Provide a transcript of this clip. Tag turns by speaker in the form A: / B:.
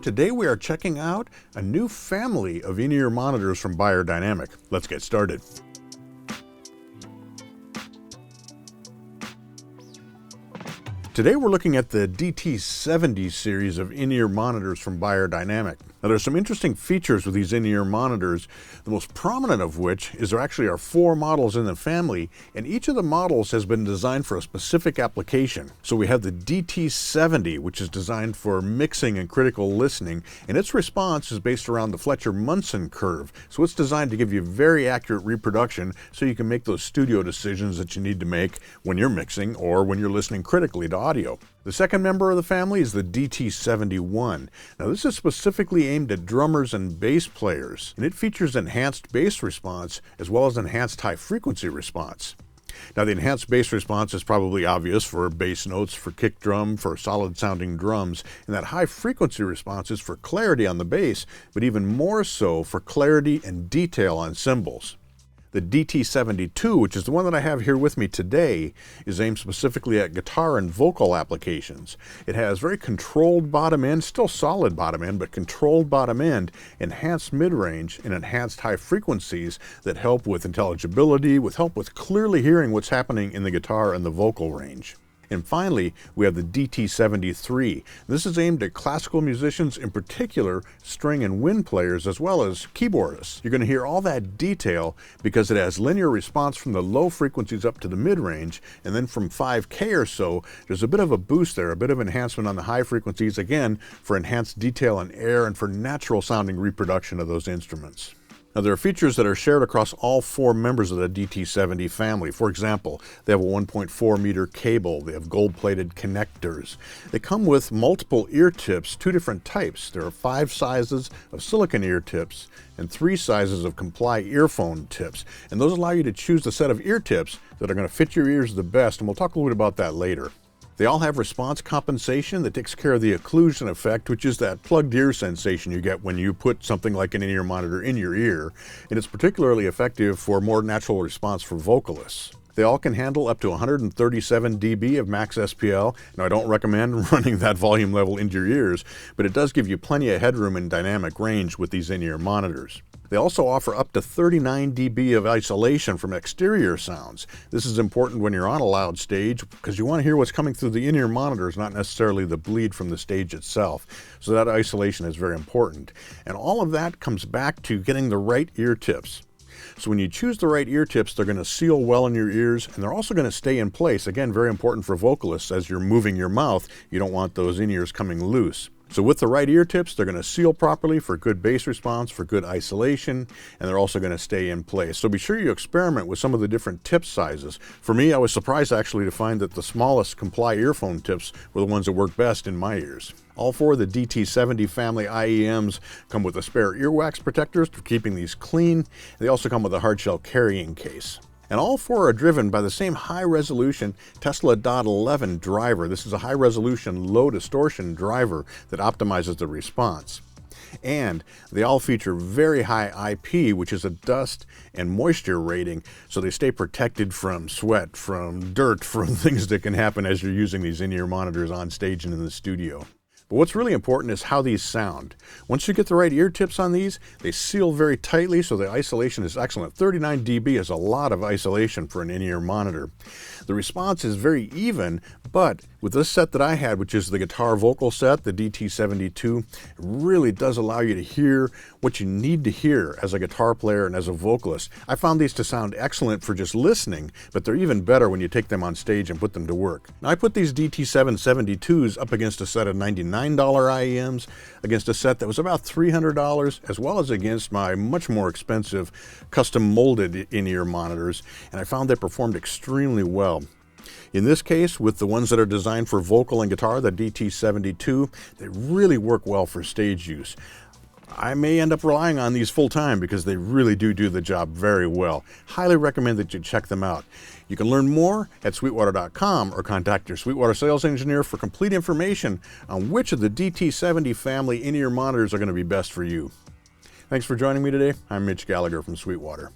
A: Today we are checking out a new family of in-ear monitors from Beyerdynamic. Let's get started. Today we're looking at the DT70 series of in-ear monitors from Beyerdynamic. Now there's some interesting features with these in-ear monitors, the most prominent of which is there actually are 4 models in the family, and each of the models has been designed for a specific application. So we have the DT70, which is designed for mixing and critical listening, and its response is based around the Fletcher-Munson curve. So it's designed to give you very accurate reproduction so you can make those studio decisions that you need to make when you're mixing or when you're listening critically to audio. The second member of the family is the DT71. Now this is specifically aimed at drummers and bass players, and it features enhanced bass response as well as enhanced high frequency response. Now the enhanced bass response is probably obvious for bass notes, for kick drum, for solid sounding drums, and that high frequency response is for clarity on the bass, but even more so for clarity and detail on cymbals. The DT72, which is the one that I have here with me today, is aimed specifically at guitar and vocal applications. It has very controlled bottom end, still solid bottom end, but controlled bottom end, enhanced mid-range, and enhanced high frequencies that help with intelligibility, help with clearly hearing what's happening in the guitar and the vocal range. And finally, we have the DT73. This is aimed at classical musicians, in particular string and wind players, as well as keyboardists. You're going to hear all that detail because it has linear response from the low frequencies up to the mid-range, and then from 5K or so, there's a bit of a boost there, a bit of enhancement on the high frequencies, again, for enhanced detail and air and for natural sounding reproduction of those instruments. Now there are features that are shared across all 4 members of the DT70 family. For example, they have a 1.4 meter cable, they have gold-plated connectors. They come with multiple ear tips, 2 different types. There are 5 sizes of silicone ear tips and 3 sizes of Comply earphone tips. And those allow you to choose the set of ear tips that are going to fit your ears the best, and we'll talk a little bit about that later. They all have response compensation that takes care of the occlusion effect, which is that plugged ear sensation you get when you put something like an in-ear monitor in your ear, and it's particularly effective for more natural response for vocalists. They all can handle up to 137 dB of max SPL. Now I don't recommend running that volume level into your ears, but it does give you plenty of headroom and dynamic range with these in-ear monitors. They also offer up to 39 dB of isolation from exterior sounds. This is important when you're on a loud stage because you want to hear what's coming through the in-ear monitors, not necessarily the bleed from the stage itself. So that isolation is very important. And all of that comes back to getting the right ear tips. So when you choose the right ear tips, they're going to seal well in your ears, and they're also going to stay in place. Again, very important for vocalists. As you're moving your mouth, you don't want those in-ears coming loose. So with the right ear tips, they're going to seal properly for good bass response, for good isolation, and they're also going to stay in place. So be sure you experiment with some of the different tip sizes. For me, I was surprised actually to find that the smallest Comply earphone tips were the ones that work best in my ears. All 4 of the DT70 family IEMs come with a spare earwax protectors for keeping these clean. They also come with a hardshell carrying case. And all 4 are driven by the same high-resolution Tesla .11 driver. This is a high-resolution, low-distortion driver that optimizes the response. And they all feature very high IP, which is a dust and moisture rating, so they stay protected from sweat, from dirt, from things that can happen as you're using these in-ear monitors on stage and in the studio. But what's really important is how these sound. Once you get the right ear tips on these, they seal very tightly, so the isolation is excellent. 39 dB is a lot of isolation for an in-ear monitor. The response is very even, but with this set that I had, which is the guitar vocal set, the DT72, it really does allow you to hear what you need to hear as a guitar player and as a vocalist. I found these to sound excellent for just listening, but they're even better when you take them on stage and put them to work. Now, I put these DT772s up against a set of $99 IEMs, against a set that was about $300, as well as against my much more expensive custom molded in-ear monitors, and I found they performed extremely well. In this case, with the ones that are designed for vocal and guitar, the DT72, they really work well for stage use. I may end up relying on these full time because they really do the job very well. Highly recommend that you check them out. You can learn more at sweetwater.com or contact your Sweetwater sales engineer for complete information on which of the DT70 family in-ear monitors are going to be best for you. Thanks for joining me today. I'm Mitch Gallagher from Sweetwater.